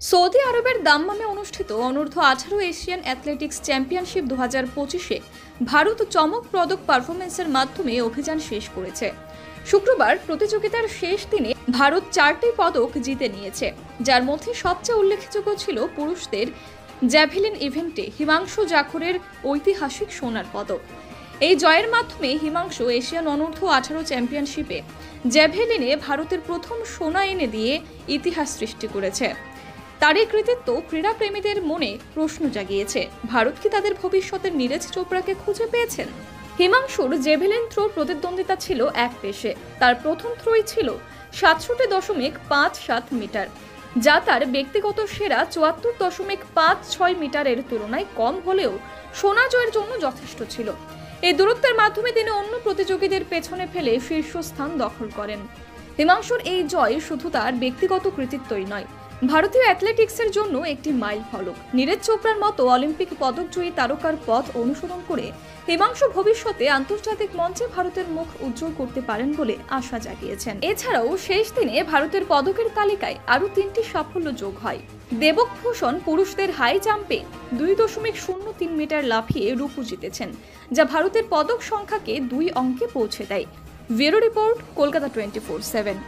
Saudi আরবের দাম্মামে অনুষ্ঠিত অনূর্ধ্ব-18 Asian athletics championship 2025-এ Bharat চমকপ্রদ পারফরমেন্সের মাধ্যমে অভিযান শেষ করেছে। শুক্রবার প্রতিযোগিতার শেষ দিনে ভারত 4টি পদক জিতে নিয়েছে, যার মধ্যে সবচেয়ে উল্লেখযোগ্য ছিল পুরুষদের জ্যাভেলিন ইভেন্টে হিমাংশু জাখরের ঐতিহাসিক সোনার পদক। এই জয়ের মাধ্যমে হিমাংশু এশিয়ান অনূর্ধ্ব-18 চ্যাম্পিয়নশিপে জ্যাভেলিনে ভারতের প্রথম সোনা এনে দিয়ে ইতিহাস সৃষ্টি করেছে। তার এই কৃতিত্ব ক্রীড়াপ্রেমীদের মনে প্রশ্ন জাগিয়েছে, ভারত কি তাদের ভবিষ্যতের নীরজ চোপড়াকে খুঁজে পেয়েছেন? হিমাংশুর জেভেলিন থ্রো প্রতিদ্বন্দ্বিতা ছিল এক পেশে। তার প্রথম থ্রোই ছিল 67.57 মিটার, যা তার ব্যক্তিগত সেরা 74.56 মিটারের তুলনায় কম হলেও সোনা জয়ের জন্য যথেষ্ট ছিল। এই দূরত্বের মাধ্যমে তিনি অন্য প্রতিযোগীদের পেছনে ফেলে শীর্ষস্থান দখল করেন। হিমাংশুর এই জয় শুধু তার ব্যক্তিগত কৃতিত্বই নয়, ভারতীয় অ্যাথলেটিক্সের জন্য একটি মাইল ফলক। নীরজ চোপড়ার মতো অলিম্পিক পদকজয়ী তারকার পথ অনুসরণ করে হিমাংশু ভবিষ্যতে আন্তর্জাতিক মঞ্চে ভারতের মুখ উজ্জ্বল করতে পারেন বলে আশা জাগিয়েছেন। এছাড়াও শেষ দিনে ভারতের পদকের তালিকায় আরও 3টি সাফল্য যোগ হয়। দেবক ভূষণ পুরুষদের হাই জাম্পে 2.03 মিটার লাফিয়ে রুপো জিতেছেন, যা ভারতের পদক সংখ্যাকে 2 অঙ্কে পৌঁছে দেয়। Bureau report, Kolkata 24/7।